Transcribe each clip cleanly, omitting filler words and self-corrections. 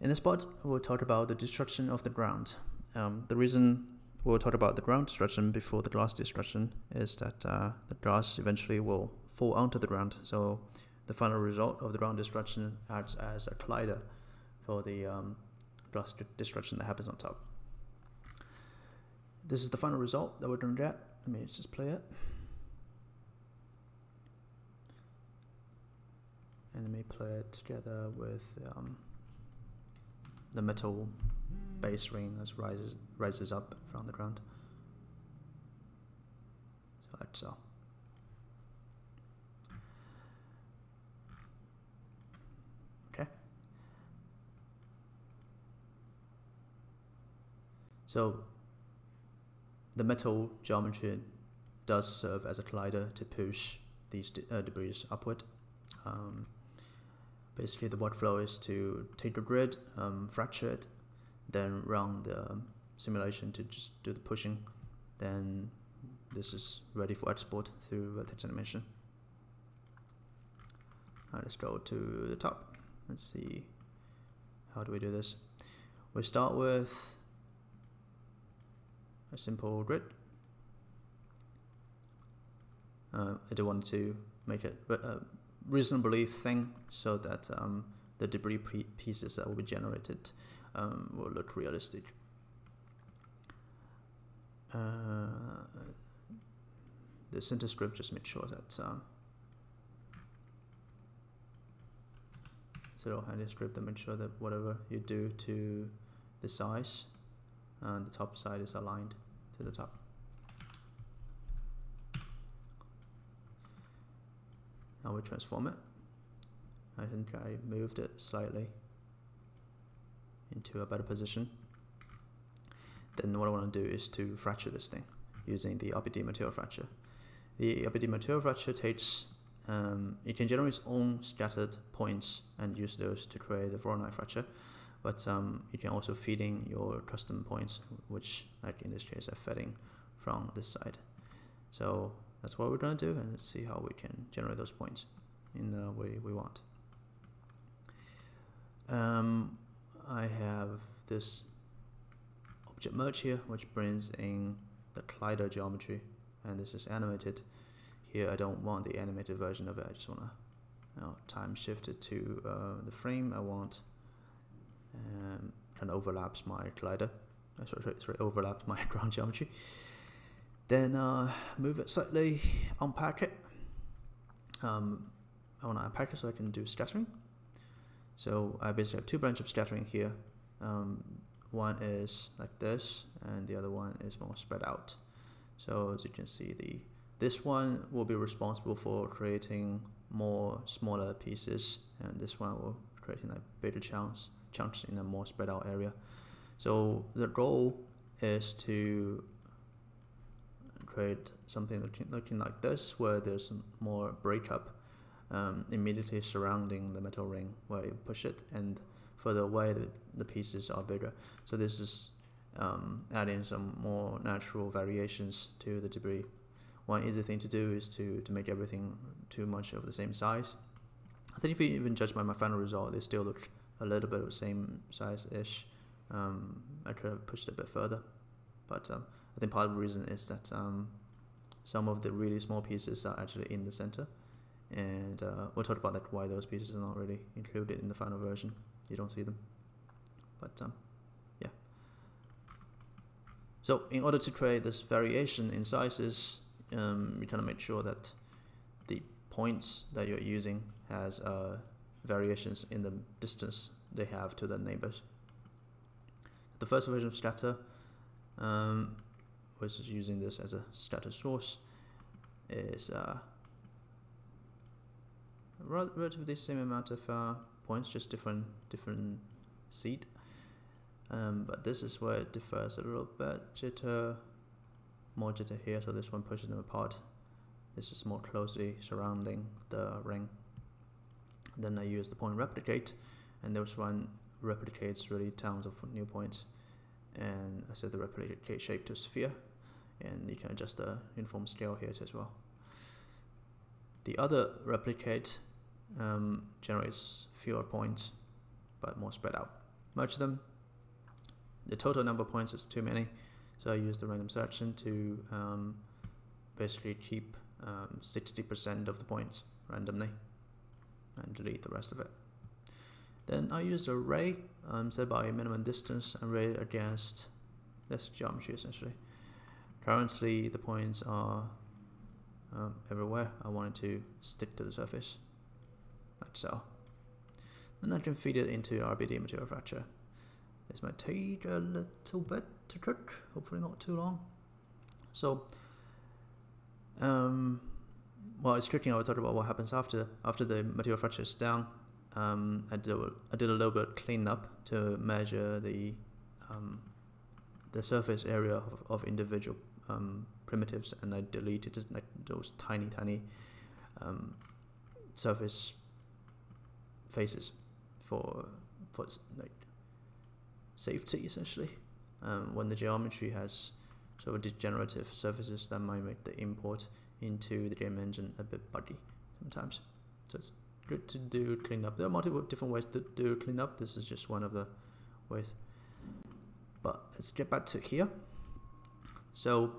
In this part, we'll talk about the destruction of the ground. The reason we'll talk about the ground destruction before the glass destruction is that the glass eventually will fall onto the ground. So the final result of the ground destruction acts as a collider for the glass destruction that happens on top. This is the final result that we're going to get. Let me just play it. And let me play it together with the metal base ring as rises up from the ground. So that's all. Okay. So the metal geometry does serve as a collider to push these debris upward. Basically, the workflow is to take the grid, fracture it, then run the simulation to just do the pushing. Then this is ready for export through vertex animation. Alright, let's go to the top. Let's see, how do we do this? We start with a simple grid. I do want to make it reasonably thin so that the debris pieces that will be generated will look realistic. The center script just make sure that little script to make sure that whatever you do to the size, the top side is aligned to the top. Now we transform it. I think I moved it slightly into a better position. Then what I want to do is to fracture this thing using the Rbd material fracture. The Rbd material fracture takes, it can generate its own scattered points and use those to create a Voronoi fracture, but you can also feed in your custom points, which like in this case are fitting from this side. So that's what we're going to do, and let's see how we can generate those points in the way we want. I have this object merge here, which brings in the collider geometry, and this is animated. Here I don't want the animated version of it, I just want to time shift it to the frame I want, and kind of overlaps my collider, sorry, overlaps my ground geometry. Then move it slightly, unpack it. I want to unpack it so I can do scattering. So I basically have two branches of scattering here. One is like this, and the other one is more spread out. So as you can see, this one will be responsible for creating more smaller pieces, and this one will creating like bigger chunks in a more spread out area. So the goal is to create something looking like this, where there's more breakup immediately surrounding the metal ring where you push it, and further away the pieces are bigger. So this is adding some more natural variations to the debris. One easy thing to do is to make everything too much of the same size. I think if you even judge by my final result, they still look a little bit of the same size-ish. I could have pushed it a bit further, but I think part of the reason is that some of the really small pieces are actually in the center, and we'll talk about like why those pieces are not really included in the final version. You don't see them, but yeah. So in order to create this variation in sizes, you kind of make sure that the points that you're using has variations in the distance they have to the neighbors. The first version of scatter, which is using this as a scatter source, is relatively the same amount of points, just different seed. But this is where it differs a little bit. More jitter here, so this one pushes them apart. This is more closely surrounding the ring. Then I use the point replicate, and this one replicates really tons of new points. And I set the replicate shape to sphere, and you can adjust the uniform scale here as well. The other replicate generates fewer points, but more spread out. merge them. The total number of points is too many, so I use the random selection to basically keep 60% of the points randomly and delete the rest of it. Then I use the array set by minimum distance and rate against this geometry essentially. Currently the points are everywhere. I wanted to stick to the surface, like so. Then I can feed it into Rbd material fracture. This might take a little bit to cook, hopefully not too long. So, while it's cooking, I will talk about what happens after the material fracture is down. I did a little bit of cleanup to measure the surface area of individual primitives, and I deleted like those tiny surface faces for like safety essentially. When the geometry has sort of degenerative surfaces, that might make the import into the game engine a bit buggy sometimes. So it's good to do cleanup. There are multiple different ways to do cleanup. This is just one of the ways. But let's get back to here. So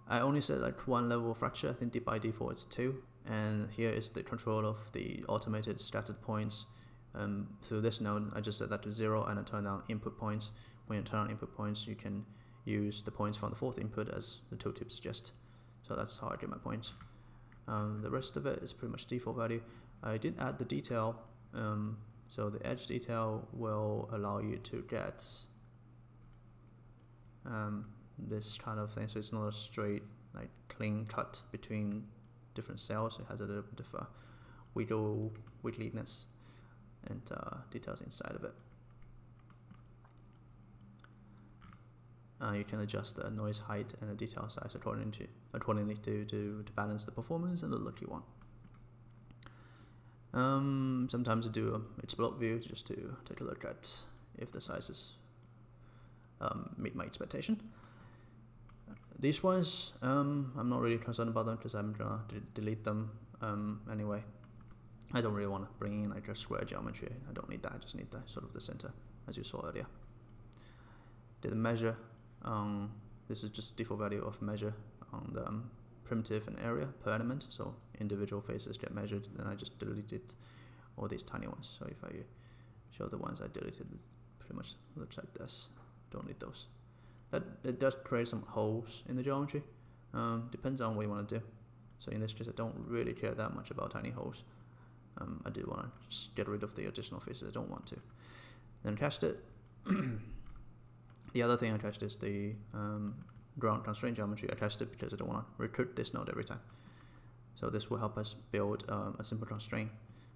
I only set like one level of fracture. I think by default it's 2. And here is the control of the automated scattered points. Through this node, I just set that to 0 and I turn down input points. When you turn on input points, you can use the points from the 4th input as the tooltip suggests. So that's how I get my points. The rest of it is pretty much default value. I did add the detail, so the edge detail will allow you to get this kind of thing. So it's not a straight, like clean cut between different cells. It has a little bit of wiggliness and details inside of it. You can adjust the noise height and the detail size accordingly to balance the performance and the look you want. Sometimes I do a explode view just to take a look at if the sizes meet my expectation. These ones, I'm not really concerned about them because I'm gonna delete them anyway. I don't really want to bring in like a square geometry. I don't need that. I just need the sort of the center, as you saw earlier. Did a measure. This is just default value of measure on the primitive and area per element. So individual faces get measured. Then I just deleted all these tiny ones. So if I show the ones I deleted, it pretty much looks like this. Don't need those. It does create some holes in the geometry. Depends on what you want to do. So in this case, I don't really care that much about tiny holes. I do want to just get rid of the additional faces I don't want to. Then cast it. The other thing I cached is the ground constraint geometry. I cached it because I don't want to recruit this node every time. So this will help us build a simple constraint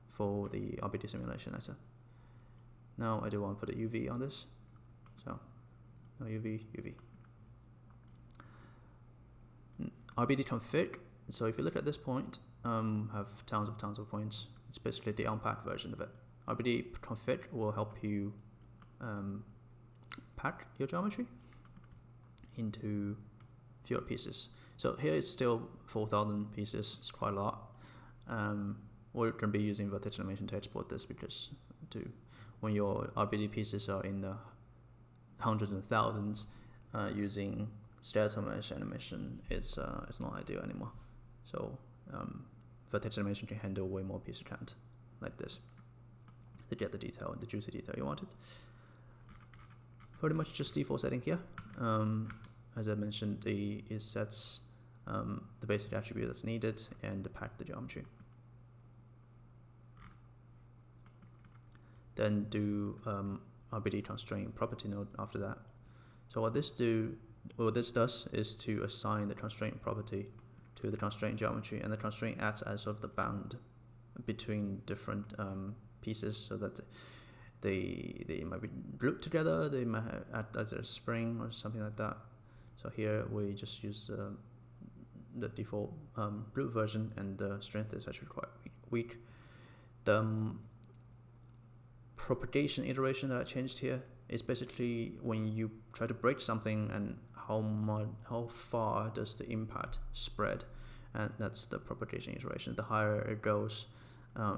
for the Rbd simulation later. Now I do want to put a UV on this. So no UV, UV. Rbd config. So if you look at this point, have tons of points. It's basically the unpacked version of it. Rbd config will help you pack your geometry into fewer pieces. So here it's still 4,000 pieces. It's quite a lot. We're going to be using vertex animation to export this because when your Rbd pieces are in the hundreds and thousands, using skeletal mesh animation, it's not ideal anymore. So vertex animation can handle way more piece count like this to get the detail, the juicy detail you wanted. Pretty much just default setting here. As I mentioned, it sets the basic attribute that's needed and pack the geometry. Then do Rbd constraint property node after that. So what this does is to assign the constraint property to the constraint geometry, and the constraint acts as sort of the bound between different pieces, so that they might be grouped together, they might act as a spring or something like that. So here we just use the default group version, and the strength is actually quite weak. The propagation iteration that I changed here is basically when you try to break something and how far does the impact spread, and that's the propagation iteration. The higher it goes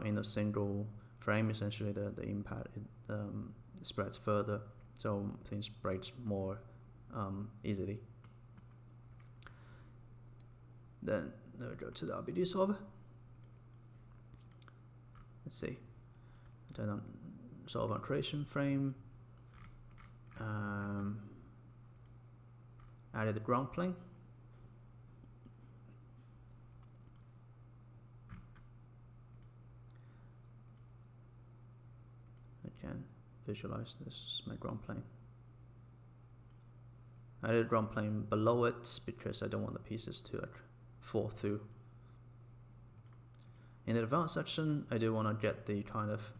in a single frame, essentially the impact spreads further, so things break more easily. Then we'll go to the Rbd Solver. Let's see. Then solve on creation frame. Added the ground plane. I can visualize this is my ground plane. I added ground plane below it because I don't want the pieces to like fall through. In the advanced section, I do want to get the kind of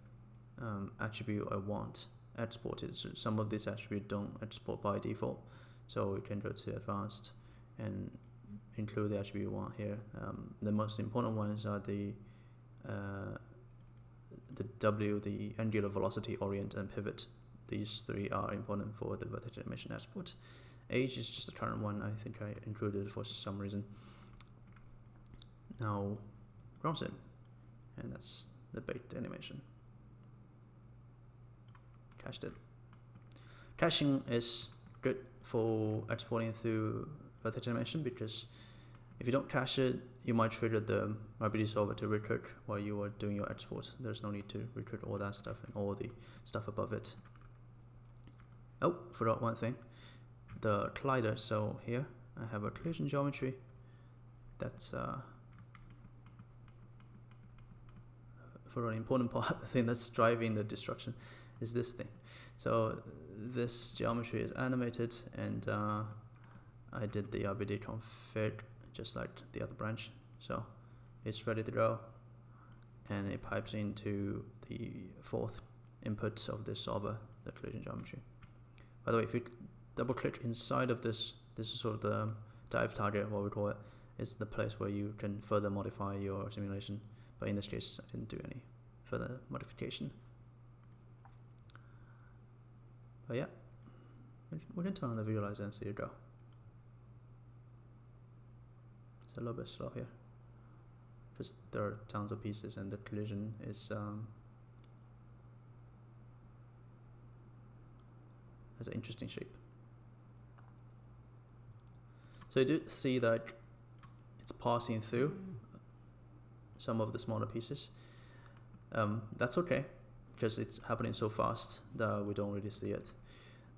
attribute I want exported. So some of these attributes don't export by default, so we can go to advanced and include the attribute you want here. The most important ones are the W, the angular velocity, orient, and pivot. These three are important for the vertex animation export. Age is just the current one. I think I included it for some reason. Now, ground sim, and that's the baked animation. Cached it. Caching is good for exporting through vertex animation because if you don't cache it, you might trigger the Rbd Solver to recurve while you are doing your export. There's no need to recurve all that stuff and all the stuff above it. Oh, forgot one thing. The collider. So here I have a collision geometry. That's for an important part, the thing that's driving the destruction is this thing. So this geometry is animated, and I did the Rbd config just like the other branch. So it's ready to go, and it pipes into the fourth input of this solver, the collision geometry. By the way, if you double click inside of this, this is sort of the dive target, what we call it, is the place where you can further modify your simulation. But in this case, I didn't do any further modification. But yeah, we can turn on the visualizer and see it go. It's a little bit slow here, because there are tons of pieces and the collision is has an interesting shape. So you do see that it's passing through some of the smaller pieces. That's okay, because it's happening so fast that we don't really see it.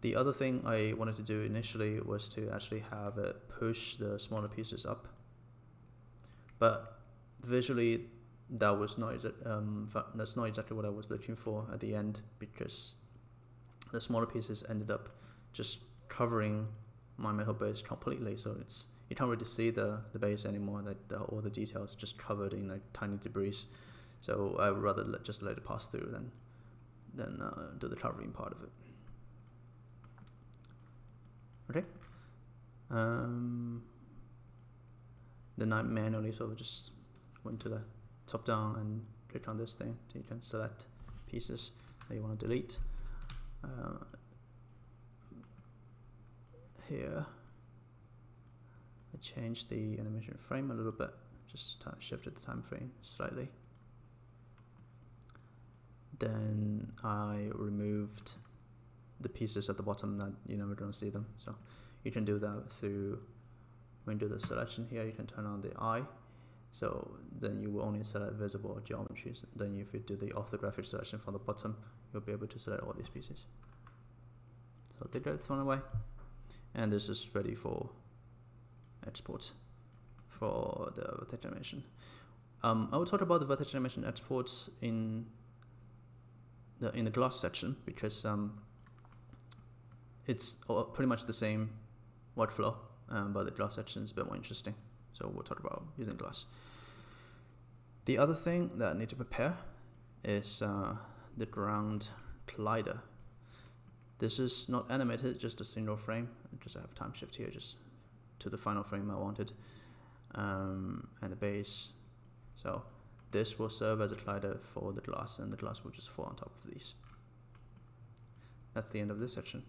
The other thing I wanted to do initially was to actually have it push the smaller pieces up, but visually that was not that's not exactly what I was looking for at the end, because the smaller pieces ended up just covering my metal base completely, so it's you can't really see the base anymore. All the details are just covered in like tiny debris. So I would rather just let it pass through than do the covering part of it. Okay. Then I manually sort of just went to the top down and click on this thing, so you can select pieces that you want to delete. Here, I changed the animation frame a little bit, just shifted the time frame slightly. Then I removed the pieces at the bottom that you're never going to see them. So you can do that through, when you do the selection here, you can turn on the eye. So then you will only select visible geometries. Then if you do the orthographic selection from the bottom, you'll be able to select all these pieces. So they get thrown away. And this is ready for export for the vertex animation. I will talk about the vertex animation exports in the glass section, because it's pretty much the same workflow, but the glass section is a bit more interesting. So we'll talk about using glass. The other thing that I need to prepare is the ground collider. This is not animated, just a single frame, because I have time shift here just to the final frame I wanted, and the base. So this will serve as a collider for the glass, and the glass will just fall on top of these. That's the end of this section.